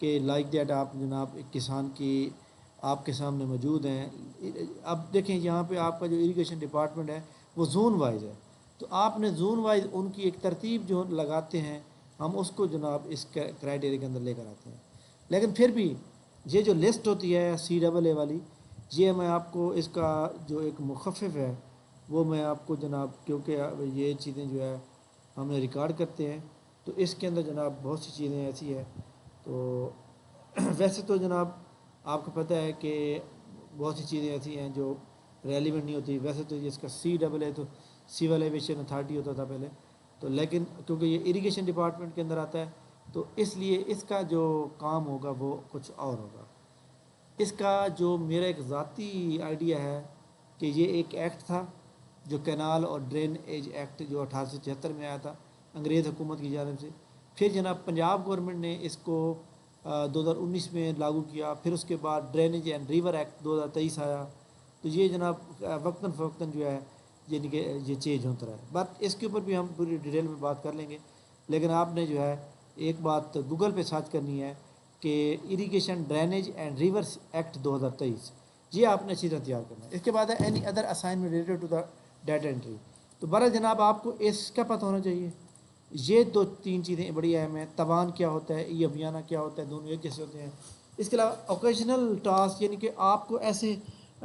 کہ like that آپ جناب ایک کسان کی آپ کے سامنے موجود ہیں. اب دیکھیں یہاں پہ آپ کا جو اریگیشن ڈپارٹمنٹ ہے وہ زون وائز ہے، تو آپ نے زون وائز ان کی ایک ترتیب جو لگاتے ہیں، ہم اس کو جناب اس کرائٹیریا کے اندر لے کر آتے ہیں. لیکن پھر بھی یہ جو لسٹ ہوتی ہے CAA والی، یہ میں آپ کو اس کا جو ایک مخفف ہے وہ میں آپ کو جناب، کیونکہ یہ چیزیں جو ہے ہم نے ریکارڈ کرتے ہیں، تو اس کے اندر جناب بہت سی چیزیں ایسی ہیں. تو ویسے تو جناب آپ کو پتہ ہے کہ بہت سی چیزیں ایسی ہیں جو ریلیونٹ نہیں ہوتی. ویسے تو اس کا CAA تو سول ایویشن اتھارٹی ہوتا تھا پہلے، تو لیکن کیونکہ یہ اریگیشن ڈپارٹمنٹ کے اندر آتا ہے تو اس لیے اس کا جو کام ہوگا وہ کچھ اور ہوگا. اس کا جو میرا ایک ذاتی آئیڈیا ہے کہ یہ ایک ایکٹ تھا جو کینال اور ڈرین ایج ایکٹ جو 1876 میں آیا تھا انگریز حکومت کی جانب سے. پھر جناب پنجاب گورنمنٹ نے اس کو 2019 میں لاگو کیا. پھر اس کے بعد ڈرینیج اینڈ ریور ایکٹ 2023 آیا. تو یہ جناب وقتاً فوقتاً جو ہے یعنی کہ یہ چینج ہوتا رہا ہے. بات اس کے اوپر بھی ہم پوری ڈیٹیل میں بات کر لیں گے، لیکن آپ نے جو ہے ایک بات گوگل پہ سرچ کرنی ہے کہ irrigation drainage and reverse act 2023، یہ آپ نے اچھی طرح تیار کرنا ہے. اس کے بعد ہے any other assignment related to the data entry. تو برحال جناب آپ کو اس کا پتہ ہونا چاہیے. یہ دو تین چیزیں بڑی اہم ہیں. توان کیا ہوتا ہے، ای ابھیانہ کیا ہوتا ہے، دونوں ایک جیسے ہوتے ہیں. اس کے علاوہ اوکیشنل ٹاسک یعنی کہ آپ کو ایسے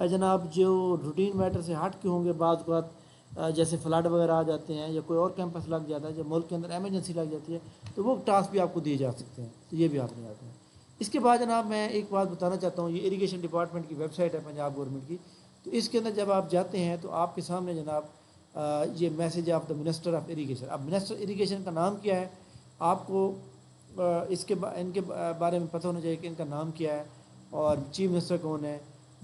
جناب جو روٹین میٹر سے ہٹ کے ہوں گے، بعض اوقات جیسے فلڈ وغیرہ آ جاتے ہیں یا کوئی اور کیمپس لگ جاتا ہے، جب ملک کے اندر ایمرجنسی لگ جاتی ہے، تو وہ ٹاسک بھی آپ کو دیے جا سکتے ہیں. تو یہ بھی آپ نے یاد ہیں. اس کے بعد جناب میں ایک بات بتانا چاہتا ہوں، یہ اریگیشن ڈپارٹمنٹ کی ویب سائٹ ہے پنجاب گورنمنٹ کی. تو اس کے اندر جب آپ جاتے ہیں تو آپ کے سامنے جناب یہ message of the minister of irrigation. اب منسٹر اریگیشن کا نام کیا ہے آپ کو اس کے ان کے بارے میں پتہ ہونا چاہیے کہ ان کا نام کیا ہے اور چیف منسٹر کون ہے،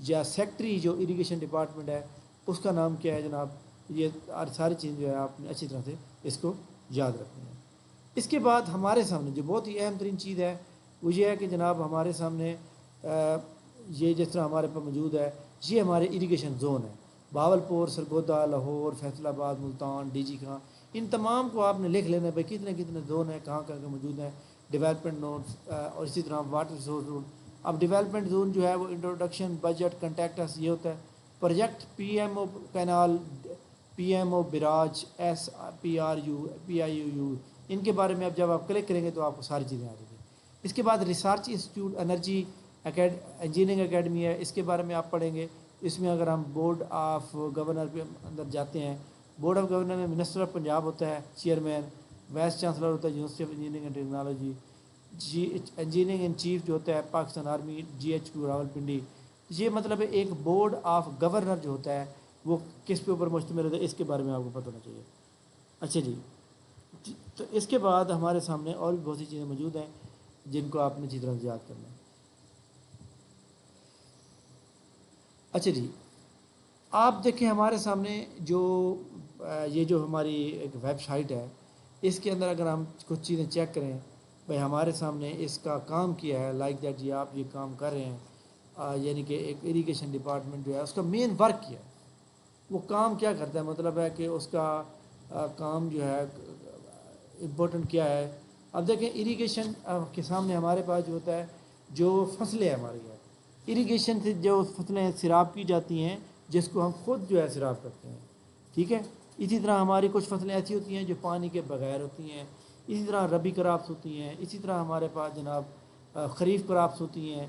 یا سیکٹری جو اریگیشن ڈپارٹمنٹ ہے اس کا نام کیا ہے جناب. یہ ساری چیزیں جو ہے آپ نے اچھی طرح سے اس کو یاد رکھنی ہے. اس کے بعد ہمارے سامنے جو بہت ہی اہم ترین چیز ہے وہ یہ ہے کہ جناب ہمارے سامنے یہ جس طرح ہمارے پاس موجود ہے، یہ ہمارے اریگیشن زون ہے. باولپور، سرگودا، لاہور، فیصل آباد، ملتان، DG خان، ان تمام کو آپ نے لکھ لینا ہے بھائی کتنے کتنے زون ہیں، کہاں کہاں کے موجود ہیں. ڈیولپمنٹ نوٹس اور اسی طرح واٹر ریسورس زون. اب ڈیولپمنٹ زون جو ہے وہ انٹروڈکشن، بجٹ، کنٹیکٹس یہ ہوتا ہے. Project PMO canal, PMO Braj, SPRU، PIUU، ان کے بارے میں اب جب آپ کلک کریں گے تو آپ کو ساری چیزیں آ جائیں گی. اس کے بعد research institute energy engineering academy ہے، اس کے بارے میں آپ پڑھیں گے. اس میں اگر ہم بورڈ آف گورنر کے اندر جاتے ہیں، بورڈ آف گورنر میں منسٹر آف پنجاب ہوتا ہے چیئرمین، وائس چانسلر ہوتا ہے university of engineering and technology, engineering in chief جو ہوتا ہے پاکستان آرمی GHQ راولپنڈی. یہ مطلب ہے ایک بورڈ آف گورنر جو ہوتا ہے وہ کس کے اوپر مشتمل ہوتا ہے، اس کے بارے میں آپ کو پتہ ہونا چاہیے. اچھا جی، تو اس کے بعد ہمارے سامنے اور بھی بہت سی چیزیں موجود ہیں جن کو آپ نے اچھی طرح سے یاد کرنا ہے. اچھا جی، آپ دیکھیں ہمارے سامنے جو یہ جو ہماری ایک ویب سائٹ ہے، اس کے اندر اگر ہم کچھ چیزیں چیک کریں بھائی ہمارے سامنے اس کا کام کیا ہے، لائک دیٹ جی آپ یہ کام کر رہے ہیں، یعنی کہ ایک اریگیشن ڈپارٹمنٹ جو ہے اس کا مین ورک کیا ہے، وہ کام کیا کرتا ہے، مطلب ہے کہ اس کا کام جو ہے امپورٹنٹ کیا ہے. اب دیکھیں اریگیشن کے سامنے ہمارے پاس جو ہوتا ہے جو فصلیں ہماری ہیں، اریگیشن سے جو فصلیں سیراب کی جاتی ہیں جس کو ہم خود جو ہے سیراب کرتے ہیں، ٹھیک ہے. اسی طرح ہماری کچھ فصلیں ایسی ہوتی ہیں جو پانی کے بغیر ہوتی ہیں، اسی طرح ربی کراپس ہوتی ہیں، اسی طرح ہمارے پاس جناب خریف کراپس ہوتی ہیں.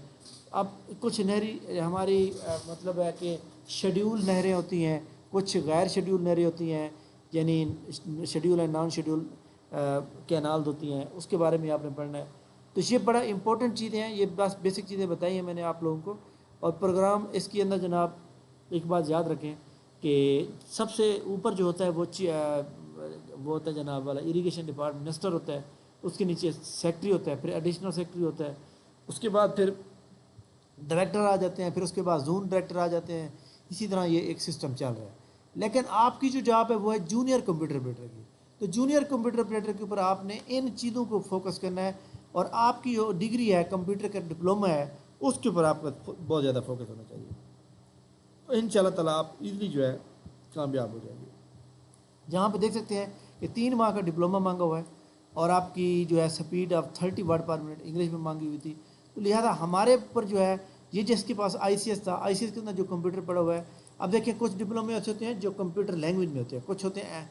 اب کچھ نہری ہماری مطلب ہے کہ شیڈیول نہریں ہوتی ہیں، کچھ غیر شیڈیول نہریں ہوتی ہیں، یعنی schedule and non schedule canals ہوتی ہیں، اس کے بارے میں آپ نے پڑھنا ہے. تو یہ بڑا امپورٹنٹ چیزیں ہیں، یہ بس بیسک چیزیں بتائی ہیں میں نے آپ لوگوں کو. اور پروگرام اس کے اندر جناب ایک بات یاد رکھیں کہ سب سے اوپر جو ہوتا ہے وہ ہوتا ہے جناب والا اریگیشن ڈپارٹمنٹ منسٹر ہوتا ہے، اس کے نیچے سیکٹری ہوتا ہے، پھر ایڈیشنل سیکٹری ہوتا ہے، اس کے بعد پھر ڈائریکٹر آ جاتے ہیں، پھر اس کے بعد زون ڈائریکٹر آ جاتے ہیں. اسی طرح یہ ایک سسٹم چل رہا ہے. لیکن آپ کی جو جاب ہے وہ ہے جونیئر کمپیوٹر آپریٹر کی. تو جونیئر کمپیوٹر آپریٹر کے اوپر آپ نے ان چیزوں کو فوکس کرنا ہے، اور آپ کی جو ڈگری ہے کمپیوٹر کا ڈپلومہ ہے اس کے اوپر آپ کا بہت زیادہ فوکس ہونا چاہیے. ان شاء اللہ تعالیٰ آپ ایزلی جو ہے کامیاب ہو جائیں گے. جہاں پہ دیکھ سکتے ہیں کہ 3 ماہ کا ڈپلومہ مانگا ہوا ہے، اور آپ کی جو ہے speed of 30 word per minute English میں مانگی ہوئی تھی. تو لہٰذا ہمارے اوپر جو ہے یہ جس کے پاس آئی سی ایس تھا، آئی سی ایس کے اندر جو کمپیوٹر پڑا ہوا ہے، اب دیکھیں کچھ ڈپلومے ایسے ہوتے ہیں جو کمپیوٹر لینگویج میں ہوتے ہیں، کچھ ہوتے ہیں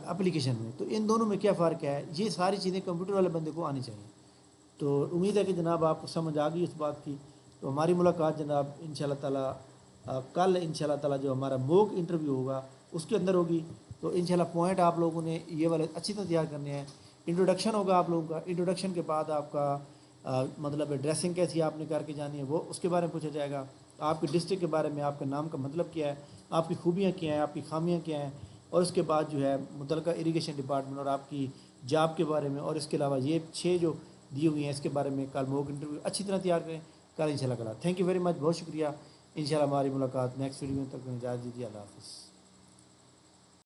اپلیکیشن میں، تو ان دونوں میں کیا فرق ہے؟ یہ ساری چیزیں کمپیوٹر والے بندے کو آنی چاہیے۔ تو امید ہے کہ جناب آپ کو سمجھ آ گئی اس بات کی۔ تو ہماری ملاقات جناب انشاءاللہ تعالیٰ کل انشاءاللہ تعالیٰ جو ہمارا موک انٹرویو ہوگا اس کے اندر ہوگی۔ تو انشاءاللہ پوائنٹ آپ لوگوں نے یہ والے اچھی طرح تیار کرنے ہیں۔ انٹروڈکشن ہوگا آپ لوگوں کا، انٹروڈکشن کے بعد آپ کا مطلب ڈریسنگ کیسی آپ نے کر کے جانی ہے وہ اس کے بارے میں پوچھا جائے گا، آپ کے ڈسٹرکٹ کے بارے میں، آپ کے نام کا مطلب کیا ہے، آپ کی خوبیاں کیا ہیں، آپ کی خامیاں کیا ہیں، اور اس کے بعد جو ہے متعلقہ اریگیشن ڈپارٹمنٹ اور آپ کی جاب کے بارے میں، اور اس کے علاوہ یہ 6 جو دی ہوئی ہیں اس کے بارے میں کل موک انٹرویو اچھی طرح تیار کریں کل انشاءاللہ تعالیٰ۔ تھینک یو ویری مچ، بہت شکریہ۔ انشاءاللہ ہماری ملاقات نیکسٹ ویڈیو میں، تک اجازت دیجیے، اللہ حافظ۔